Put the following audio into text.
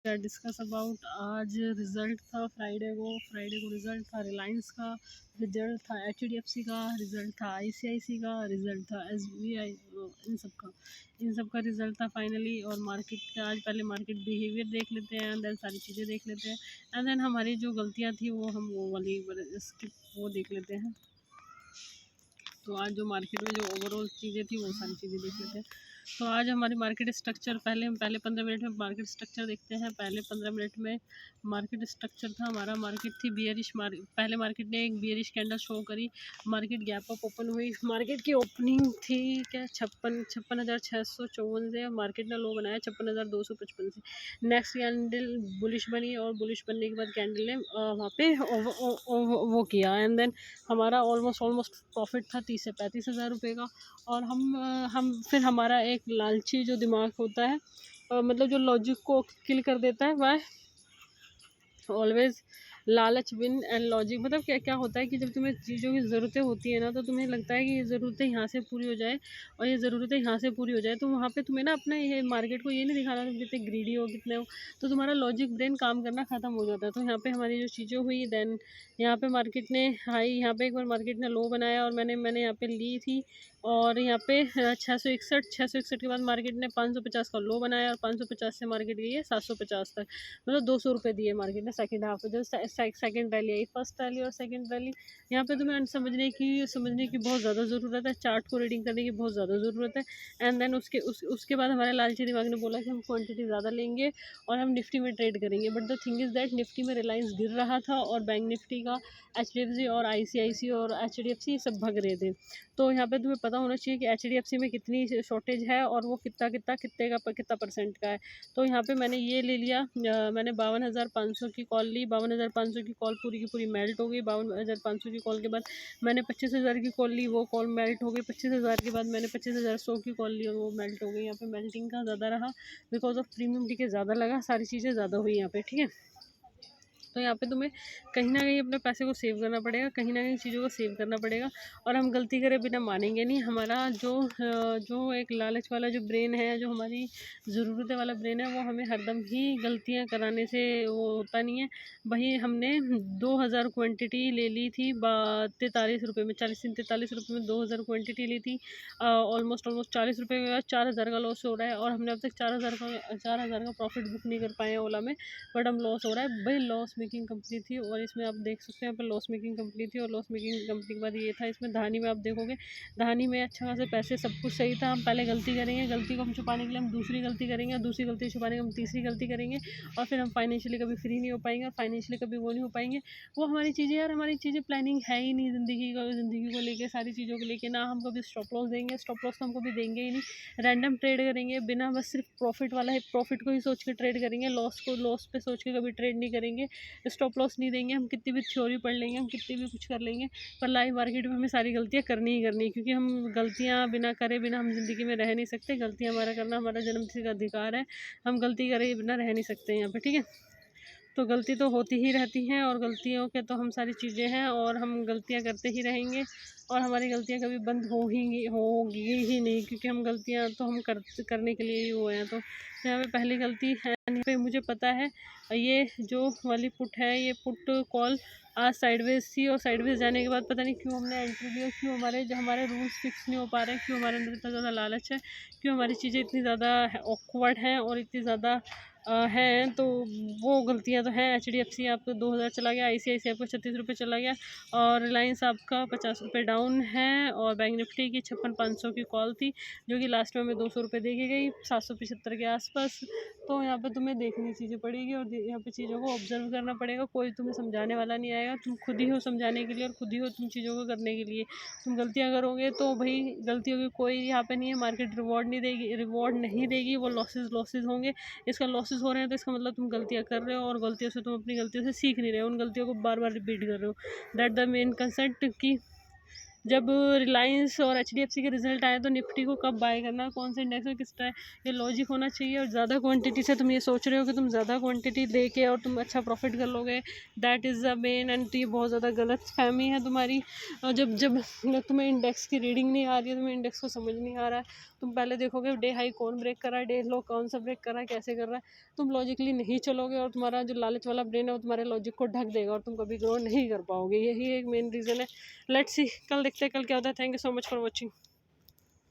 Discuss about आज result था Friday को रिज़ल्ट था रिलायंस का, रिज़ल्ट था एचडीएफसी का, रिज़ल्ट था आईसीआईसी का, रिज़ल्ट था एसबीआई, इन सब का रिज़ल्ट था फाइनली। और मार्केट का आज पहले मार्केट बिहेवियर देख लेते हैं, देन सारी चीज़ें देख लेते हैं, एंड देन हमारी जो गलतियां थी वो हम वो वाली वो देख लेते हैं। तो आज जो मार्केट में जो ओवरऑल चीज़ें थी वो सारी चीज़ें देख लेते हैं। तो आज हमारी मार्केट स्ट्रक्चर हम पहले 15 मिनट में मार्केट स्ट्रक्चर देखते हैं। पहले 15 मिनट में मार्केट स्ट्रक्चर था हमारा, मार्केट थी बियरिश। पहले मार्केट ने एक बियरिश कैंडल शो करी, मार्केट गैप अप ओपन हुई। मार्केट की ओपनिंग थी क्या 56,654 से, मार्केट ने लो बनाया 56,255 से। नेक्स्ट कैंडल बुलिश बनी, और बुलिश बनने के बाद कैंडल ने वहाँ पे वो किया, एंड देन हमारा ऑलमोस्ट प्रॉफिट था 30 से 35 हज़ार रुपये का। और हम फिर हमारा एक लालची जो दिमाग होता है, मतलब जो लॉजिक को किल कर देता है, वह ऑलवेज लालच विन एंड लॉजिक। मतलब क्या क्या होता है कि जब तुम्हें चीज़ों की ज़रूरतें होती है ना, तो तुम्हें लगता है कि ये ज़रूरतें यहाँ से पूरी हो जाए और ये ज़रूरतें यहाँ से पूरी हो जाए, तो वहाँ पे तुम्हें ना अपने ये मार्केट को ये नहीं दिखाना तुम कितने ग्रीडी हो कितने हो, तो तुम्हारा लॉजिक ब्रेन काम करना ख़त्म हो जाता है। तो यहाँ पे हमारी जो चीज़ें हुई, देन यहाँ पे मार्केट ने हाई, यहाँ पे एक बार मार्केट ने लो बनाया और मैंने यहाँ पे ली थी। और यहाँ पे 661 के बाद मार्केट ने 550 का लो बनाया, और 550 से मार्केट गई है 750 तक, मतलब 200 रुपये दिए मार्केट ने सेकंड हाफ में। जो सेकंड रैली आई, फर्स्ट रैली और सेकंड रैली, यहाँ पे तुम्हें समझने की बहुत ज़्यादा ज़रूरत है, चार्ट को रीडिंग करने की बहुत ज़्यादा ज़रूरत है। एंड देन उसके बाद हमारे लालची दिमाग ने बोला कि हम क्वांटिटी ज़्यादा लेंगे और हम निफ्टी में ट्रेड करेंगे। But the thing is that Nifty में रिलायंस गिर रहा था, और बैंक निफ्टी का एचडीएफसी और आईसीआईसी और एचडीएफसी सब भग रहे थे। तो यहाँ पे तुम्हें पता होना चाहिए कि एचडीएफसी में कितनी शॉर्टेज है और वो कितना परसेंट का है। तो यहाँ पे मैंने ये ले लिया, मैंने 52,500 की कॉल ली। 52,500 की कॉल पूरी की पूरी मेल्ट हो गई। 52,500 की कॉल के बाद मैंने 25,000 की कॉल ली, वो कॉल मेल्ट हो गई। 25,000 के बाद मैंने 25,100 की कॉल ली और वो मेल्ट हो गई। यहाँ पे मेल्टिंग का ज़्यादा रहा, बिकॉज ऑफ प्रीमियम टिके ज़्यादा लगा, सारी चीज़ें ज़्यादा हुई यहाँ पे, ठीक है। तो यहाँ पे तुम्हें कहीं ना कहीं अपने पैसे को सेव करना पड़ेगा, कहीं ना कहीं चीज़ों को सेव करना पड़ेगा, और हम गलती करे बिना मानेंगे नहीं। हमारा जो एक लालच वाला जो ब्रेन है, जो हमारी ज़रूरतें वाला ब्रेन है, वो हमें हरदम ही गलतियाँ कराने से वो होता नहीं है। वही हमने 2,000 क्वान्टिटी ले ली थी 43 रुपये में, 43 में 2,000 क्वान्टिटी ली थी। ऑलमोस्ट 40 रुपये के बाद 4,000 का लॉस हो रहा है, और हमने अब तक 4,000 का प्रॉफिट बुक नहीं कर पाए हैं ओला में, बट हम लॉस हो रहा है भाई। लॉस मेकिंग कंपनी थी, और इसमें आप देख सकते हैं यहाँ पर लॉस मेकिंग कंपनी थी। और लॉस मेकिंग कंपनी के बाद ये था, इसमें धानी में आप देखोगे, धानी में अच्छा खासे पैसे, सब कुछ सही था। हम पहले गलती करेंगे, गलती को हम छुपाने के लिए हम दूसरी गलती करेंगे, और दूसरी गलती छुपाने के हम तीसरी गलती करेंगे, और फिर हम फाइनेंशियली कभी फ्री नहीं हो पाएंगे, और फाइनेंशियली कभी वो नहीं हो पाएंगे। वो हमारी चीज़ें यार, हमारी चीज़ें प्लानिंग है ही नहीं ज़िंदगी को लेके, सारी चीज़ों को लेके ना। हम कभी स्टॉप लॉस देंगे, स्टॉप लॉस तो हम कभी देंगे ही नहीं। रैंडम ट्रेड करेंगे बिना, बस सिर्फ प्रॉफिट वाला है, प्रॉफिट को ही सोच के ट्रेड करेंगे, लॉस पे सोच के कभी ट्रेड नहीं करेंगे। स्टॉप लॉस नहीं देंगे। हम कितनी भी थ्योरी पढ़ लेंगे, हम कितनी भी कुछ कर लेंगे, पर लाइव मार्केट में हमें सारी गलतियाँ करनी ही करनी है, क्योंकि हम गलतियाँ बिना करे बिना हम ज़िंदगी में रह नहीं सकते। गलतियाँ हमारा करना हमारा जन्मसिद्ध अधिकार है, हम गलती करे बिना रह नहीं सकते यहाँ पे, ठीक है। तो गलती तो होती ही रहती हैं, और गलतियों के तो हम सारी चीज़ें हैं, और हम गलतियाँ करते ही रहेंगे, और हमारी गलतियाँ कभी बंद होगी ही नहीं, क्योंकि हम गलतियाँ तो हम करने के लिए ही हुए हैं। तो यहाँ पे पहली गलती है, यहाँ पे मुझे पता है ये जो वाली पुट है, ये पुट कॉल आज साइडवेज थी, और साइडवेज जाने के बाद पता नहीं क्यों हमने एंट्री ली, और क्यों हमारे रूल्स फिक्स नहीं हो पा रहे हैं, क्यों हमारे अंदर इतना ज़्यादा लालच है, क्यों हमारी चीज़ें इतनी ज़्यादा ऑकवर्ड हैं और इतनी ज़्यादा हैं। तो वो गलतियाँ तो हैं। एचडीएफसी आपका 2,000 चला गया, आईसीआईसी आपका 36 रुपये चला गया, और रिलायंस आपका 50 रुपये डाउन है, और बैंक निफ्टी की 56,500 की कॉल थी, जो कि लास्ट में हमें 200 रुपये दे के गई, 775 के आसपास। तो यहाँ पे तुम्हें देखनी चीज़ें पड़ेगी, और यहाँ पे चीज़ों को ऑब्जर्व करना पड़ेगा। कोई तुम्हें समझाने वाला नहीं आएगा, तुम खुद ही हो समझाने के लिए, और खुद ही हो तुम चीज़ों को करने के लिए। तुम गलतियाँ करोगे तो भाई गलतियों की कोई यहाँ पे नहीं है, मार्केट रिवॉर्ड नहीं देगी, वो लॉसेज होंगे। इसका लॉसेस हो रहे हैं तो इसका मतलब तुम गलतियाँ कर रहे हो, और गलतियों से तुम अपनी गलतियों से सीख नहीं रहे हो, उन गलतियों को बार बार रिपीट कर रहे हो। दैट द मेन कंसेप्ट कि जब रिलायंस और HDFC के रिजल्ट आए तो निफ्टी को कब बाय करना, कौन से इंडेक्स में किस टाइम, ये लॉजिक होना चाहिए। और ज़्यादा क्वांटिटी से तुम ये सोच रहे हो कि तुम ज़्यादा क्वांटिटी दे के और तुम अच्छा प्रॉफिट कर लोगे, that is the main, and ये बहुत ज़्यादा गलत फहमी है तुम्हारी। और जब जब तुम्हें इंडेक्स की रीडिंग नहीं आ रही है, तुम्हें इंडेक्स को समझ नहीं आ रहा है, तुम पहले देखोगे डे हाई कौन ब्रेक कर रहा है, डे लो कौन सा ब्रेक कर रहा है, कैसे कर रहा है, तुम लॉजिकली नहीं चलोगे और तुम्हारा जो लालच वाला ब्रेन है वो तुम्हारे लॉजिक को ढक देगा और तुम कभी ग्रो नहीं कर पाओगे। यही एक मेन रीज़न है। लेट्स सी कल देखते हैं कल क्या होता है। Thank you so much for watching.